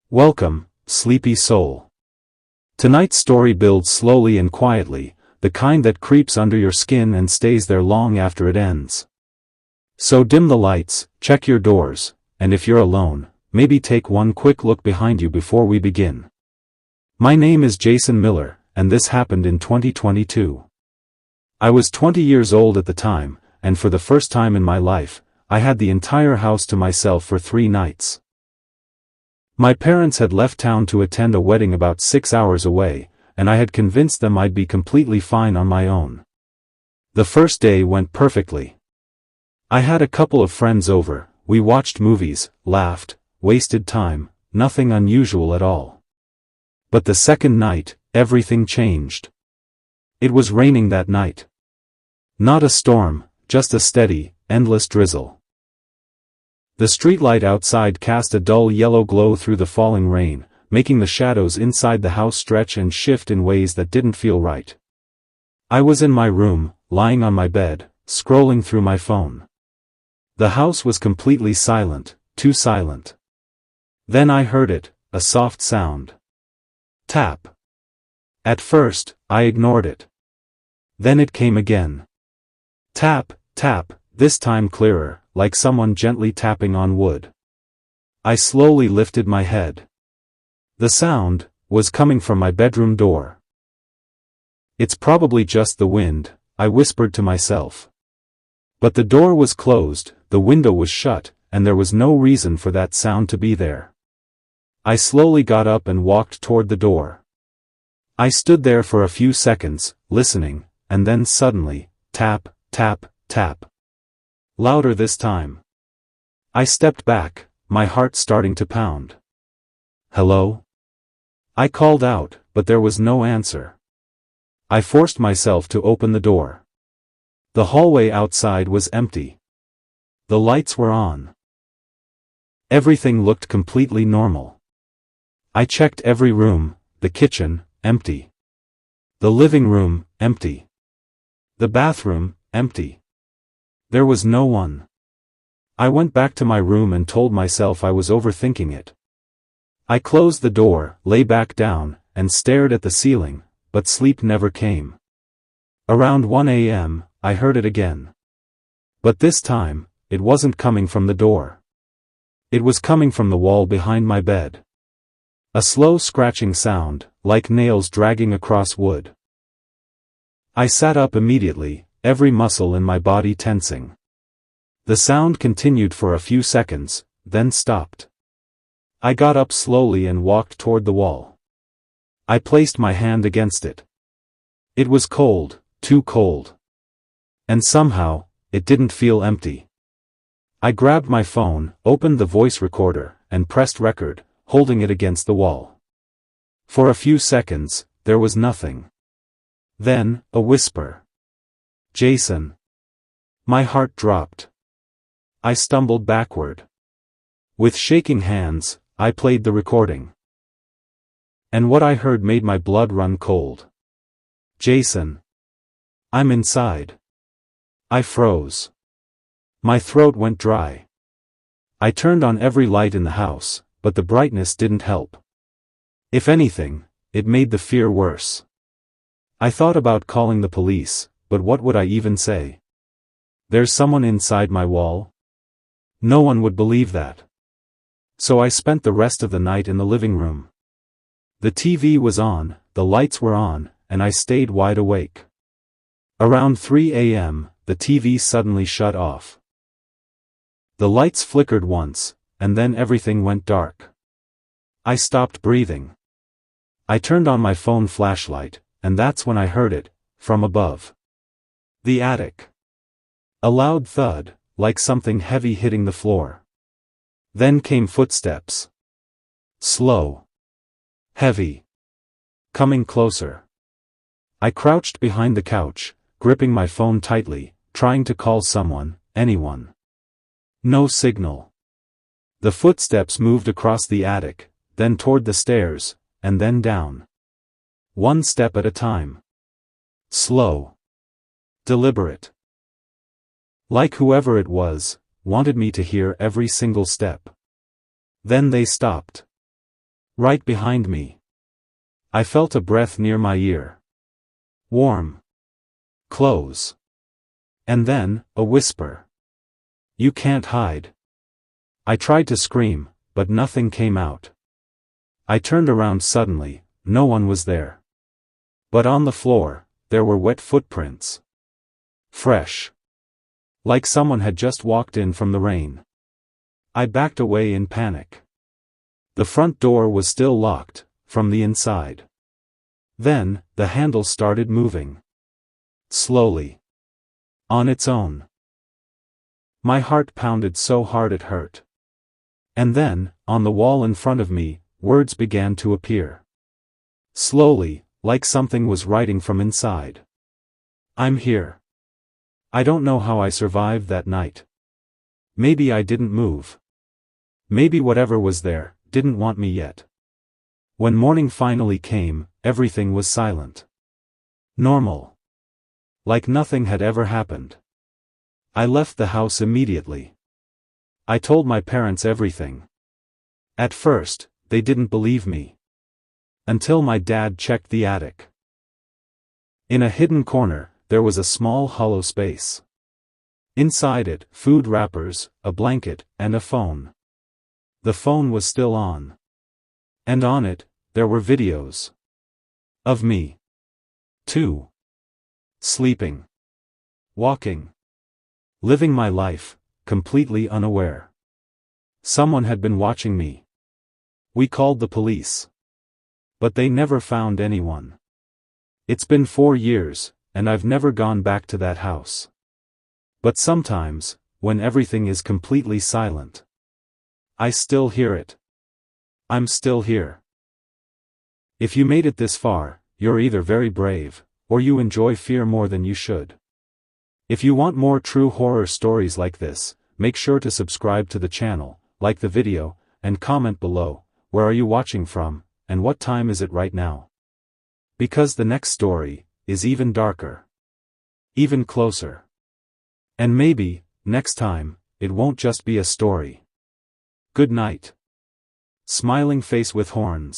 Welcome, sleepy soul. Tonight's story builds slowly and quietly, the kind that creeps under your skin and stays there long after it ends. So dim the lights, check your doors, and if you're alone, maybe take one quick look behind you before we begin. My name is Jason Miller, and this happened in 2022. I was 20 years old at the time, and for the first time in my life, I had the entire house to myself for 3 nights. My parents had left town to attend a wedding about 6 hours away, and I had convinced them I'd be completely fine on my own. The first day went perfectly. I had a couple of friends over, we watched movies, laughed, wasted time, nothing unusual at all. But the second night, everything changed. It was raining that night. Not a storm, just a steady, endless drizzle. The streetlight outside cast a dull yellow glow through the falling rain, making the shadows inside the house stretch and shift in ways that didn't feel right. I was in my room, lying on my bed, scrolling through my phone. The house was completely silent, too silent. Then I heard it, a soft sound. Tap. At first, I ignored it. Then it came again. Tap, tap, this time clearer, like someone gently tapping on wood. I slowly lifted my head. The sound was coming from my bedroom door. It's probably just the wind, I whispered to myself. But the door was closed, the window was shut, and there was no reason for that sound to be there. I slowly got up and walked toward the door. I stood there for a few seconds, listening, and then suddenly, tap, tap, tap. Louder this time. I stepped back, my heart starting to pound. Hello? I called out, but there was no answer. I forced myself to open the door. The hallway outside was empty. The lights were on. Everything looked completely normal. I checked every room, the kitchen, empty. The living room, empty. The bathroom, empty. There was no one. I went back to my room and told myself I was overthinking it. I closed the door, lay back down, and stared at the ceiling, but sleep never came. Around 1 a.m., I heard it again. But this time, it wasn't coming from the door. It was coming from the wall behind my bed. A slow scratching sound, like nails dragging across wood. I sat up immediately, every muscle in my body tensing. The sound continued for a few seconds, then stopped. I got up slowly and walked toward the wall. I placed my hand against it. It was cold, too cold. And somehow, it didn't feel empty. I grabbed my phone, opened the voice recorder, and pressed record, holding it against the wall. For a few seconds, there was nothing. Then, a whisper. Jason. My heart dropped. I stumbled backward. With shaking hands, I played the recording. And what I heard made my blood run cold. Jason. I'm inside. I froze. My throat went dry. I turned on every light in the house, but the brightness didn't help. If anything, it made the fear worse. I thought about calling the police, but what would I even say? There's someone inside my wall? No one would believe that. So I spent the rest of the night in the living room. The TV was on, the lights were on, and I stayed wide awake. Around 3 a.m., the TV suddenly shut off. The lights flickered once, and then everything went dark. I stopped breathing. I turned on my phone flashlight, and that's when I heard it, from above. The attic. A loud thud, like something heavy hitting the floor. Then came footsteps. Slow. Heavy. Coming closer. I crouched behind the couch, gripping my phone tightly, trying to call someone, anyone. No signal. The footsteps moved across the attic, then toward the stairs, and then down. One step at a time. Slow. Deliberate. Like whoever it was, wanted me to hear every single step. Then they stopped. Right behind me. I felt a breath near my ear. Warm. Close. And then, a whisper. You can't hide. I tried to scream, but nothing came out. I turned around suddenly, no one was there. But on the floor, there were wet footprints. Fresh. Like someone had just walked in from the rain. I backed away in panic. The front door was still locked, from the inside. Then, the handle started moving. Slowly. On its own. My heart pounded so hard it hurt. And then, on the wall in front of me, words began to appear. Slowly, like something was writing from inside. I'm here. I don't know how I survived that night. Maybe I didn't move. Maybe whatever was there, didn't want me yet. When morning finally came, everything was silent. Normal. Like nothing had ever happened. I left the house immediately. I told my parents everything. At first, they didn't believe me. Until my dad checked the attic. In a hidden corner, there was a small hollow space. Inside it, food wrappers, a blanket, and a phone. The phone was still on. And on it, there were videos. Of me. Too. Sleeping. Walking. Living my life, completely unaware. Someone had been watching me. We called the police. But they never found anyone. It's been 4 years, and I've never gone back to that house. But sometimes, when everything is completely silent, I still hear it. I'm still here. If you made it this far, you're either very brave, or you enjoy fear more than you should. If you want more true horror stories like this, make sure to subscribe to the channel, like the video, and comment below, where are you watching from, and what time is it right now? Because the next story is even darker. Even closer. And maybe, next time, it won't just be a story. Good night. Smiling face with horns.